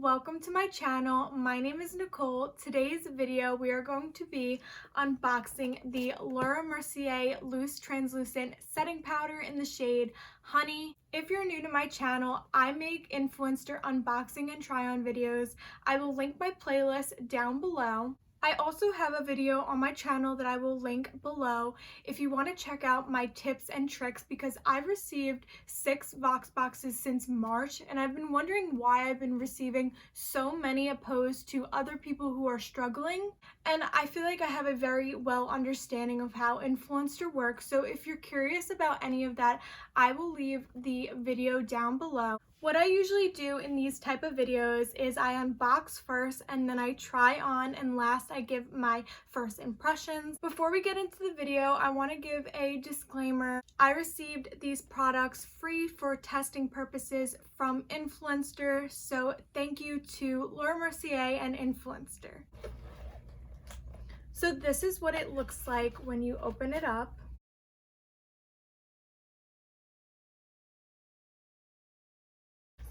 welcome to my channel. My name is Nicole. Today's video we are going to be unboxing the Laura Mercier Loose Translucent Setting Powder in the shade Honey. If you're new to my channel, I make Influenster unboxing and try on videos. I will link my playlist down below. I also have a video on my channel that I will link below if you want to check out my tips and tricks, because I've received 6 VoxBoxes since March and I've been wondering why I've been receiving so many opposed to other people who are struggling. And I feel like I have a very well understanding of how Influenster works, so if you're curious about any of that, I will leave the video down below. What I usually do in these type of videos is I unbox first and then I try on, and last I give my first impressions. Before we get into the video, I want to give a disclaimer. I received these products free for testing purposes from Influenster, so thank you to Laura Mercier and Influenster. So this is what it looks like when you open it up.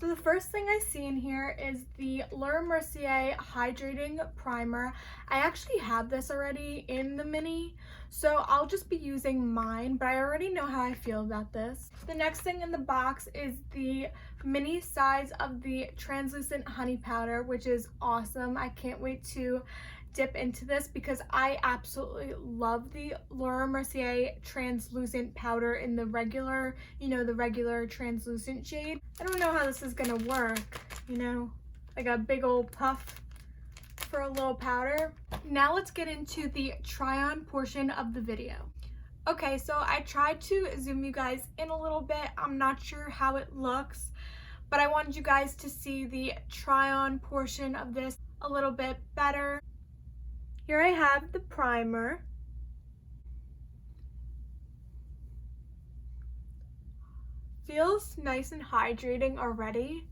So the first thing I see in here is the Laura Mercier Hydrating Primer. I actually have this already in the mini, so I'll just be using mine, but I already know how I feel about this. The next thing in the box is the mini size of the translucent honey powder, which is awesome. I can't wait to dip into this because I absolutely love the Laura Mercier translucent powder in the regular, the regular translucent shade. I don't know how this is gonna work, like a big old puff for a little powder. Now let's get into the try on portion of the video. Okay, so I tried to zoom you guys in a little bit. I'm not sure how it looks, but I wanted you guys to see the try on portion of this a little bit better. Here I have the primer. Feels nice and hydrating already.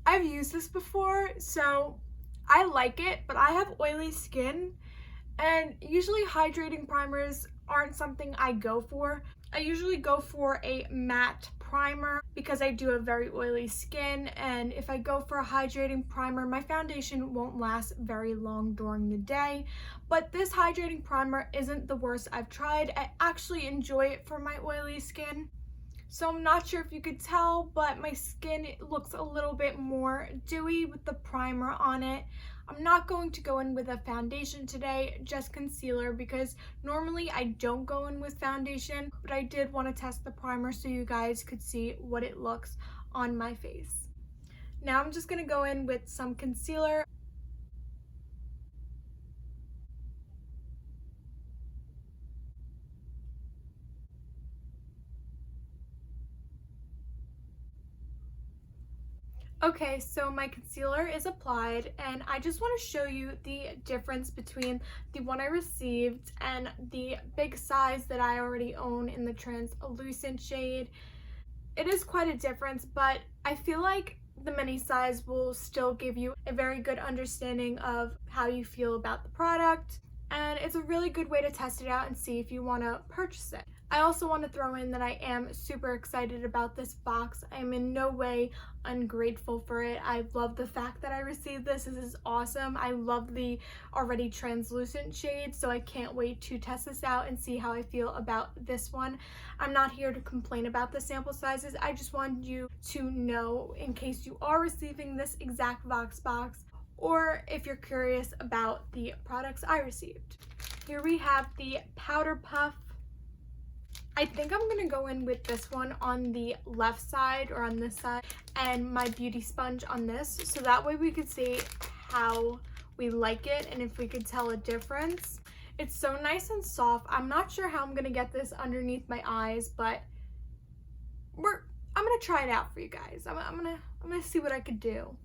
I've used this before, so I like it, but I have oily skin, and usually hydrating primers aren't something I go for. I usually go for a matte primer because I do have very oily skin, and if I go for a hydrating primer, my foundation won't last very long during the day. But this hydrating primer isn't the worst I've tried. I actually enjoy it for my oily skin. So I'm not sure if you could tell, but my skin looks a little bit more dewy with the primer on it. I'm not going to go in with a foundation today, just concealer, because normally I don't go in with foundation, but I did want to test the primer so you guys could see what it looks on my face. Now I'm just going to go in with some concealer. Okay, so my concealer is applied, and I just want to show you the difference between the one I received and the big size that I already own in the translucent shade. It is quite a difference, but I feel like the mini size will still give you a very good understanding of how you feel about the product, and it's a really good way to test it out and see if you want to purchase it. I also want to throw in that I am super excited about this box. I am in no way ungrateful for it. I love the fact that I received this. This is awesome. I love the already translucent shade, so I can't wait to test this out and see how I feel about this one. I'm not here to complain about the sample sizes. I just wanted you to know in case you are receiving this exact VoxBox, or if you're curious about the products I received. Here we have the powder puff. I think I'm gonna go in with this one on the left side, or on this side, and my beauty sponge on this, so that way we could see how we like it and if we could tell a difference. It's so nice and soft. I'm not sure how I'm gonna get this underneath my eyes, but I'm gonna try it out for you guys. I'm gonna see what I could do.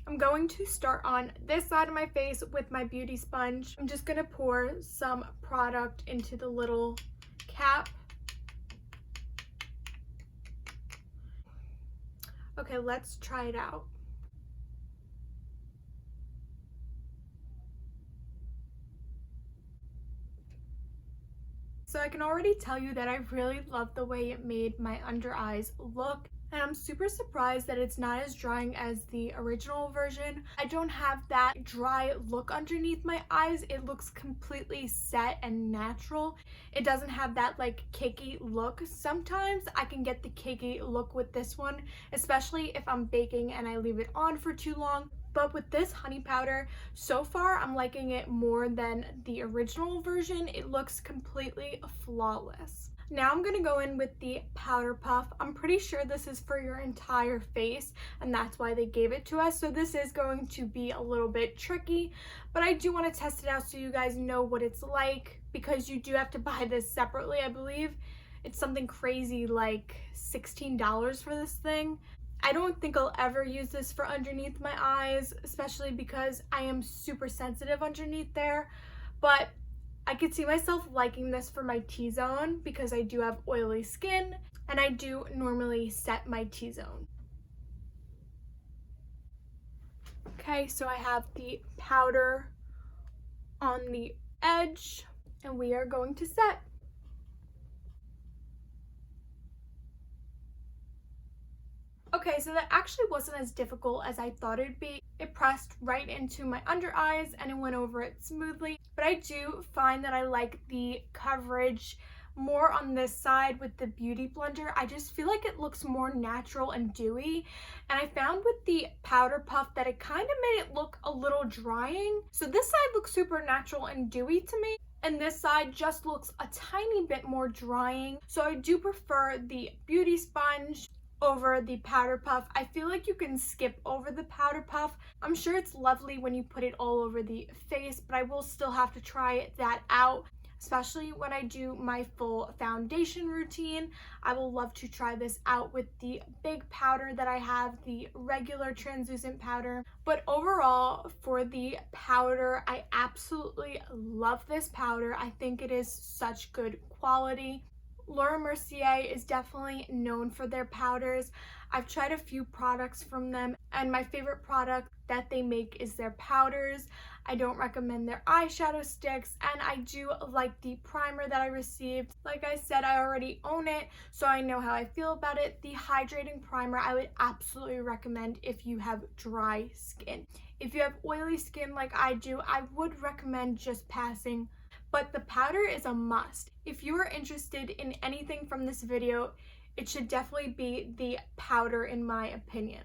I'm going to start on this side of my face with my beauty sponge. I'm just gonna pour some product into the little cap. Okay, let's try it out. So I can already tell you that I really love the way it made my under eyes look. And I'm super surprised that it's not as drying as the original version. I don't have that dry look underneath my eyes. It looks completely set and natural. It doesn't have that like cakey look. Sometimes I can get the cakey look with this one, especially if I'm baking and I leave it on for too long. But with this honey powder, so far I'm liking it more than the original version. It looks completely flawless. Now I'm gonna go in with the powder puff. I'm pretty sure this is for your entire face, and that's why they gave it to us. So this is going to be a little bit tricky, but I do want to test it out so you guys know what it's like, because you do have to buy this separately. I believe it's something crazy like $16 for this thing. I don't think I'll ever use this for underneath my eyes, especially because I am super sensitive underneath there, but I could see myself liking this for my T-zone because I do have oily skin and I do normally set my T-zone. Okay, so I have the powder on the edge and we are going to set. Okay, so that actually wasn't as difficult as I thought it'd be. It pressed right into my under eyes and it went over it smoothly. But I do find that I like the coverage more on this side with the Beauty Blender. I just feel like it looks more natural and dewy. And I found with the powder puff that it kind of made it look a little drying. So this side looks super natural and dewy to me, and this side just looks a tiny bit more drying. So I do prefer the beauty sponge over the powder puff. I feel like you can skip over the powder puff. I'm sure it's lovely when you put it all over the face, but I will still have to try that out, especially when I do my full foundation routine. I will love to try this out with the big powder that I have, the regular translucent powder. But overall, for the powder, I absolutely love this powder. I think it is such good quality. Laura Mercier is definitely known for their powders. I've tried a few products from them, and my favorite product that they make is their powders. I don't recommend their eyeshadow sticks, and I do like the primer that I received. Like I said, I already own it, so I know how I feel about it. The hydrating primer I would absolutely recommend if you have dry skin. If you have oily skin like I do, I would recommend just passing. But the powder is a must. If you are interested in anything from this video, it should definitely be the powder in my opinion.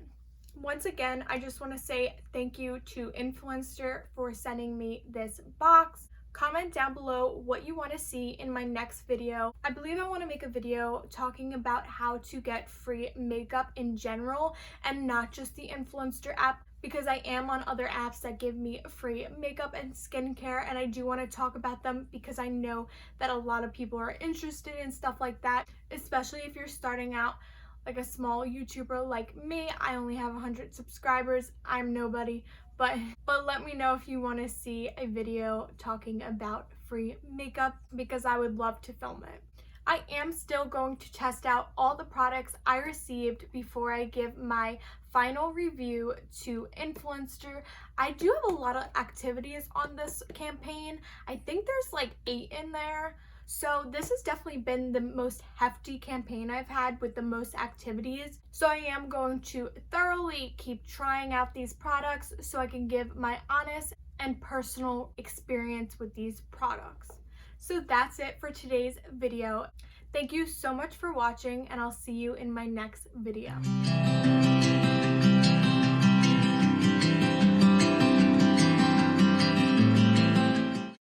Once again, I just want to say thank you to Influenster for sending me this box. Comment down below what you want to see in my next video. I believe I want to make a video talking about how to get free makeup in general and not just the Influenster app, because I am on other apps that give me free makeup and skincare, and I do want to talk about them because I know that a lot of people are interested in stuff like that, especially if you're starting out like a small YouTuber like me. I only have 100 subscribers. I'm nobody, but let me know if you want to see a video talking about free makeup, because I would love to film it. I am still going to test out all the products I received before I give my final review to Influenster. I do have a lot of activities on this campaign. I think there's like 8 in there. So this has definitely been the most hefty campaign I've had with the most activities. So I am going to thoroughly keep trying out these products so I can give my honest and personal experience with these products. So that's it for today's video. Thank you so much for watching, and I'll see you in my next video.